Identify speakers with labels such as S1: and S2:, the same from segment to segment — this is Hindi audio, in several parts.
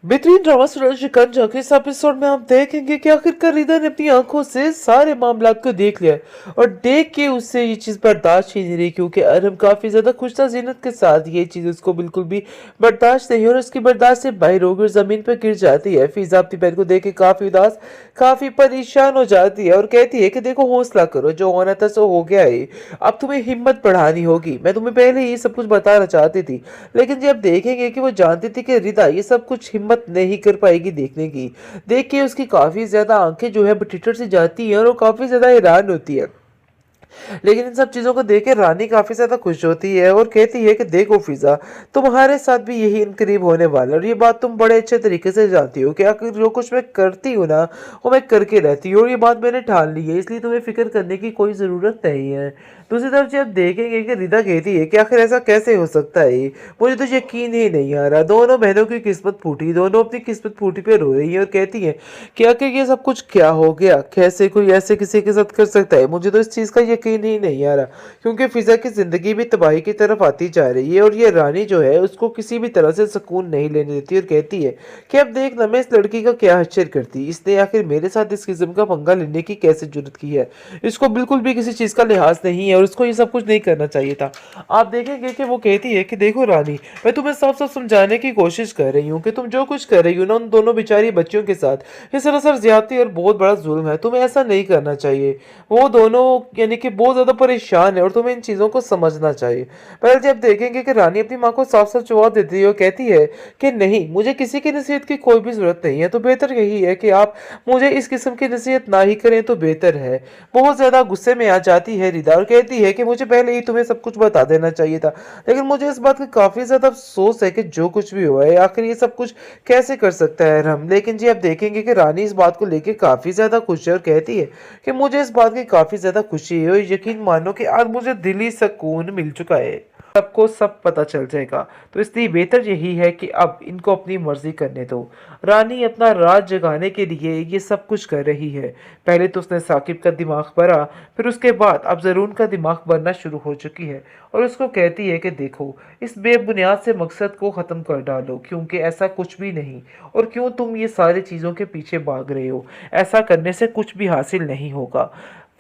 S1: बेहतरीन ड्रामा सीरियल शिकंजा के इस एपिसोड में हम देखेंगे कि आखिरकार रिदा ने अपनी आंखों से सारे मामलात को देख लिया और देख के उससे ये चीज़ बर्दाश्त ही नहीं रही, क्योंकि अरहम काफ़ी ज़्यादा खुश था जीनत के साथ। ये चीज़ उसको बिल्कुल भी बर्दाश्त नहीं और उसकी बर्दाश्त से बाहर होकर ज़मीन पर गिर जाती है। फिजा अपनी बहन को देख के काफ़ी उदास, काफ़ी परेशान हो जाती है और कहती है कि देखो हौसला करो, जो होना था सो हो गया है, अब तुम्हें हिम्मत बढ़ानी होगी। मैं तुम्हें पहले ही सब कुछ बताना चाहती थी, लेकिन जब देखेंगे कि वो जानती थी कि रिदा ये सब कुछ हिम्मत नहीं कर पाएगी देखने की। देख के उसकी काफी ज्यादा आंखें जो है बटीटर से जाती हैं और वो काफी ज्यादा हैरान होती है। लेकिन इन सब चीजों को देख के रानी काफी ज्यादा खुश होती है और कहती है कि देखो फिजा, तुम्हारे साथ भी यही इनकरीब होने वाला है और ये बात तुम बड़े अच्छे तरीके से जानती हो कि आखिर जो कुछ मैं करती हूँ ना, वो मैं करके रहती हूँ और ये बात मैंने ठान ली है, इसलिए तुम्हें फिक्र करने की कोई जरूरत नहीं है। दूसरी तरफ जब देखेंगे कि रिदा कहती है कि आखिर ऐसा कैसे हो सकता है, मुझे तो यकीन ही नहीं आ रहा। दोनों बहनों की किस्मत फूटी, दोनों अपनी किस्मत फूटी पे रो रही है और कहती है कि आखिर ये सब कुछ क्या हो गया, कैसे कोई ऐसे किसी के साथ कर सकता है। मुझे तो इस चीज़ का यकीन ही नहीं आ रहा, क्योंकि फिजा की जिंदगी भी तबाही की तरफ आती जा रही है और ये रानी जो है उसको किसी भी तरह से सुकून नहीं लेने देती और कहती है कि अब देखना मैं इस लड़की का क्या हश्र करती, इसने आखिर मेरे साथ इस किस्म का पंगा लेने की कैसे जरूरत की है। इसको बिल्कुल भी किसी चीज़ का लिहाज नहीं है और उसको ये सब कुछ नहीं करना चाहिए था। आप देखेंगे कि वो कहती है कि देखो रानी, मैं तुम्हें साफ साफ समझाने की कोशिश कर रही हूँ कि तुम जो कुछ कर रही हो ना उन दोनों बेचारी बच्चियों के साथ, ये सरासर ज्यादती और बहुत बड़ा जुल्म है। तुम्हें ऐसा नहीं करना चाहिए। वो दोनों यानी कि बहुत ज्यादा परेशान है और तुम्हें इन चीजों को समझना चाहिए। पहले जब देखेंगे कि रानी अपनी माँ को साफ साफ जवाब देती है और कहती है कि नहीं, मुझे किसी की नसीहत की कोई भी जरूरत नहीं है, तो बेहतर यही है कि आप मुझे इस किस्म की नसीहत ना ही करें तो बेहतर है। बहुत ज्यादा गुस्से में आ जाती है रिदा और कहती है कि मुझे पहले ही तुम्हें सब कुछ बता देना चाहिए था, लेकिन मुझे इस बात का काफी ज्यादा अफसोस है कि जो कुछ भी हुआ है आखिर ये सब कुछ कैसे कर सकता है हम। लेकिन जी आप देखेंगे कि रानी इस बात को लेकर काफी ज्यादा खुश है और कहती है कि मुझे इस बात की काफी ज्यादा खुशी है और यकीन मानो कि आज मुझे दिली सुकून मिल चुका है, सबको सब पता चल जाएगा। तो इसलिए बेहतर यही है कि अब इनको अपनी मर्जी करने दो। रानी अपना राज जगाने के लिए ये सब कुछ कर रही है। पहले तो उसने साकिब का दिमाग भरा, फिर उसके बाद अब जरून का दिमाग भरना शुरू हो चुकी है और उसको कहती है कि देखो, इस बेबुनियाद से मकसद को ख़त्म कर डालो, क्योंकि ऐसा कुछ भी नहीं। और क्यों तुम ये सारी चीज़ों के पीछे भाग रहे हो, ऐसा करने से कुछ भी हासिल नहीं होगा।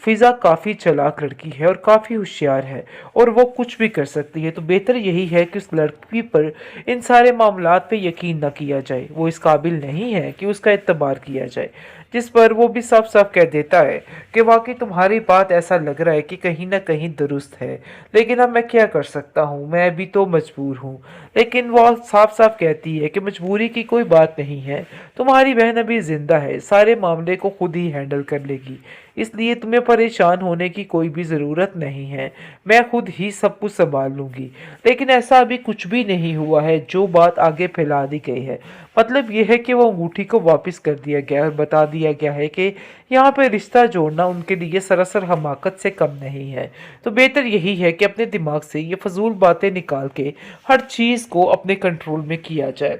S1: फिजा काफ़ी चालाक लड़की है और काफ़ी होशियार है और वो कुछ भी कर सकती है, तो बेहतर यही है कि उस लड़की पर इन सारे मामलात पे यकीन न किया जाए। वो इस काबिल नहीं है कि उसका एतबार किया जाए। जिस पर वो भी साफ साफ कह देता है कि वाकई तुम्हारी बात ऐसा लग रहा है कि कहीं ना कहीं दुरुस्त है, लेकिन अब मैं क्या कर सकता हूँ, मैं भी तो मजबूर हूँ। लेकिन वो साफ साफ कहती है कि मजबूरी की कोई बात नहीं है, तुम्हारी बहन अभी जिंदा है, सारे मामले को खुद ही हैंडल कर लेगी, इसलिए तुम्हें परेशान होने की कोई भी ज़रूरत नहीं है, मैं खुद ही सब कुछ संभाल लूँगी। लेकिन ऐसा अभी कुछ भी नहीं हुआ है, जो बात आगे फैला दी गई है। मतलब यह है कि वो अंगूठी को वापस कर दिया गया और बता दिया गया है कि यहाँ पे रिश्ता जोड़ना उनके लिए सरासर हमाकत से कम नहीं है। तो बेहतर यही है कि अपने दिमाग से ये फजूल बातें निकाल के हर चीज़ को अपने कंट्रोल में किया जाए।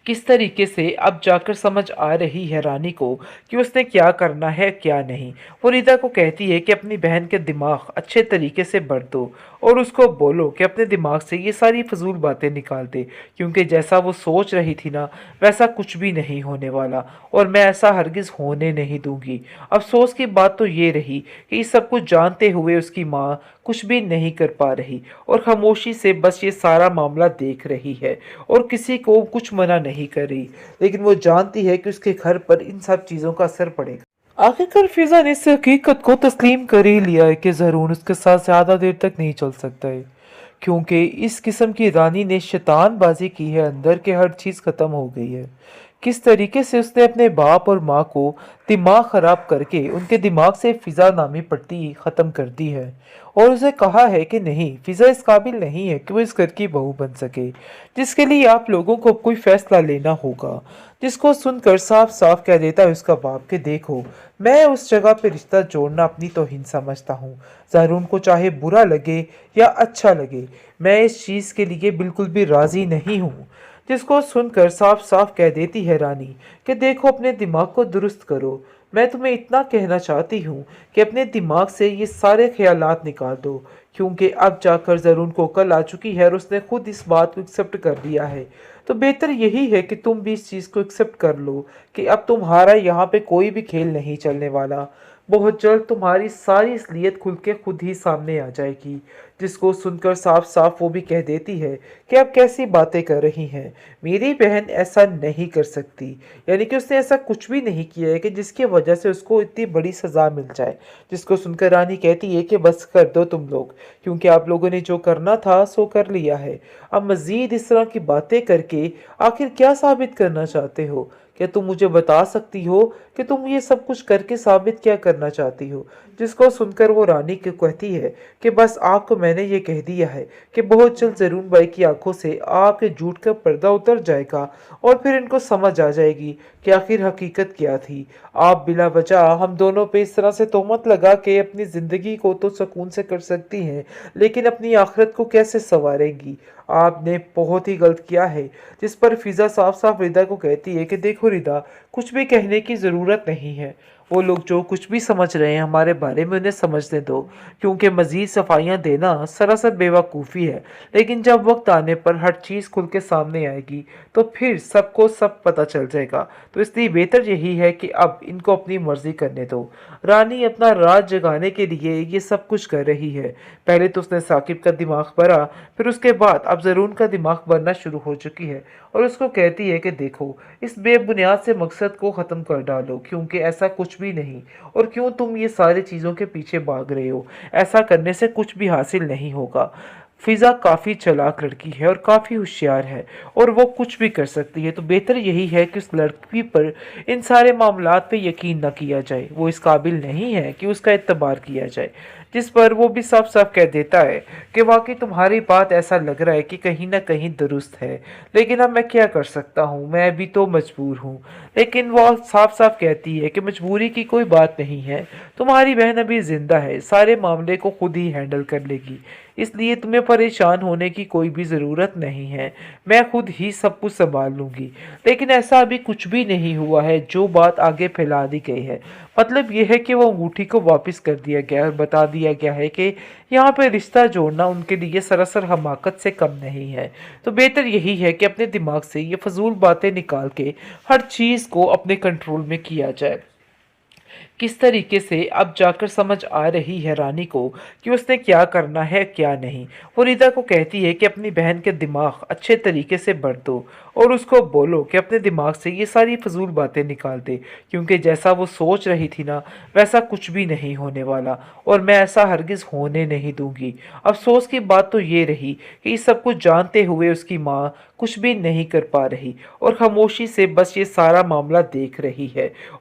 S1: किस तरीके से अब जाकर समझ आ रही है रानी को कि उसने क्या करना है क्या नहीं। वो रीता को कहती है कि अपनी बहन के दिमाग अच्छे तरीके से भर दो और उसको बोलो कि अपने दिमाग से ये सारी फजूल बातें निकाल दे, क्योंकि जैसा वो सोच रही थी ना वैसा कुछ भी नहीं होने वाला और मैं ऐसा हरगिज़ होने नहीं दूंगी। अफसोस की बात तो ये रही कि इस सब कुछ जानते हुए उसकी माँ कुछ भी नहीं कर पा रही और खामोशी से बस ये सारा मामला देख रही है और किसी को कुछ मना नहीं कर रही, लेकिन वो जानती है कि उसके घर पर इन सब चीज़ों का असर पड़ेगा। आखिरकार फिजा ने इस हकीकत को तस्लीम कर ही लिया है कि जरूर उसके साथ ज़्यादा देर तक नहीं चल सकता है, क्योंकि इस किस्म की रानी ने शैतानबाजी की है, अंदर के हर चीज़ ख़त्म हो गई है। किस तरीके से उसने अपने बाप और माँ को दिमाग ख़राब करके उनके दिमाग से फ़िज़ा नामी पट्टी ख़त्म कर दी है और उसे कहा है कि नहीं, फ़िज़ा इस काबिल नहीं है कि वो इस घर की बहू बन सके, जिसके लिए आप लोगों को कोई फ़ैसला लेना होगा। जिसको सुनकर साफ साफ कह देता है उसका बाप कि देखो, मैं उस जगह पे रिश्ता जोड़ना अपनी तौहीन समझता हूँ। ज़ारून को चाहे बुरा लगे या अच्छा लगे, मैं इस चीज़ के लिए बिल्कुल भी राज़ी नहीं हूँ। जिसको सुनकर साफ साफ कह देती है रानी कि देखो, अपने दिमाग को दुरुस्त करो। मैं तुम्हें इतना कहना चाहती हूँ कि अपने दिमाग से ये सारे ख्यालात निकाल दो, क्योंकि अब जाकर ज़रून को कल आ चुकी है और उसने खुद इस बात को एक्सेप्ट कर लिया है। तो बेहतर यही है कि तुम भी इस चीज़ को एक्सेप्ट कर लो कि अब तुम्हारा यहाँ पे कोई भी खेल नहीं चलने वाला। बहुत जल्द तुम्हारी सारी असलियत खुल के खुद ही सामने आ जाएगी, जिसको सुनकर साफ-साफ वो भी कह देती है कि आप कैसी बातें कर रही हैं। मेरी बहन ऐसा नहीं कर सकती। यानी कि उसने ऐसा कुछ भी नहीं किया है कि जिसकी वजह से उसको इतनी बड़ी सज़ा मिल जाए। जिसको सुनकर रानी कहती है कि बस कर दो तुम लोग, क्योंकि आप लोगों ने जो करना था सो कर लिया है। अब मज़ीद इस तरह की बातें करके आखिर क्या साबित करना चाहते हो? क्या तुम मुझे बता सकती हो कि तुम ये सब कुछ करके साबित क्या करना चाहती हो? जिसको सुनकर वो रानी को कहती है कि बस आपको मैंने ये कह दिया है कि बहुत जल्द ज़रून बाई की आंखों से आपके झूठ का पर्दा उतर जाएगा और फिर इनको समझ आ जाएगी कि आखिर हकीकत क्या थी। आप बिला वजह हम दोनों पे इस तरह से तोहमत लगा के अपनी ज़िंदगी को तो सुकून से कर सकती हैं, लेकिन अपनी आखिरत को कैसे संवारेंगी? आपने बहुत ही गलत किया है। जिस पर फिज़ा साफ-साफ रिदा को कहती है कि देखो रिदा, कुछ भी कहने की ज़रूरत नहीं है। वो लोग जो कुछ भी समझ रहे हैं हमारे बारे में उन्हें समझने दो, क्योंकि मज़ीद सफाइयाँ देना सरासर बेवकूफ़ी है। लेकिन जब वक़्त आने पर हर चीज़ खुल के सामने आएगी, तो फिर सबको सब पता चल जाएगा। तो इसलिए बेहतर यही है कि अब इनको अपनी मर्ज़ी करने दो। रानी अपना राज जगाने के लिए ये सब कुछ कर रही है। पहले तो उसने साकिब का दिमाग भरा, फिर उसके बाद अब ज़रून का दिमाग भरना शुरू हो चुकी है और उसको कहती है कि देखो, इस बेबुनियाद से मकसद को ख़त्म कर डालो, क्योंकि ऐसा कुछ भी नहीं। और क्यों तुम ये सारी चीज़ों के पीछे भाग रहे हो? ऐसा करने से कुछ भी हासिल नहीं होगा। फ़िज़ा काफ़ी चालाक लड़की है और काफ़ी होशियार है और वो कुछ भी कर सकती है, तो बेहतर यही है कि उस लड़की पर इन सारे मामलात पे यकीन ना किया जाए। वो इस काबिल नहीं है कि उसका एतबार किया जाए। जिस पर वो भी साफ-साफ कह देता है कि वाक़ई तुम्हारी बात ऐसा लग रहा है कि कहीं न कहीं दुरुस्त है, लेकिन अब मैं क्या कर सकता हूँ? मैं भी तो मजबूर हूँ। लेकिन वो साफ-साफ कहती है कि मजबूरी की कोई बात नहीं है, तुम्हारी बहन अभी ज़िंदा है, सारे मामले को खुद ही हैंडल कर लेगी। इसलिए तुम्हें परेशान होने की कोई भी ज़रूरत नहीं है, मैं खुद ही सब कुछ सँभाल लूँगी। लेकिन ऐसा अभी कुछ भी नहीं हुआ है, जो बात आगे फैला दी गई है। मतलब ये है कि वो अंगूठी को वापस कर दिया गया है और बता दिया गया है कि यहाँ पे रिश्ता जोड़ना उनके लिए सरासर हमाकत से कम नहीं है। तो बेहतर यही है कि अपने दिमाग से ये फ़ज़ूल बातें निकाल के हर चीज़ को अपने कंट्रोल में किया जाए। किस तरीके से अब जाकर समझ आ रही है रानी को कि उसने क्या करना है क्या नहीं। वो रीता को कहती है कि अपनी बहन के दिमाग अच्छे तरीके से भर दो और उसको बोलो कि अपने दिमाग से ये सारी फजूल बातें निकाल दे, क्योंकि जैसा वो सोच रही थी ना वैसा कुछ भी नहीं होने वाला और मैं ऐसा हरगिज़ होने नहीं दूंगी। अफसोस की बात तो ये रही कि इस सब कुछ जानते हुए उसकी माँ कुछ भी नहीं कर पा रही और खामोशी से बस ये सारा मामला देख रही है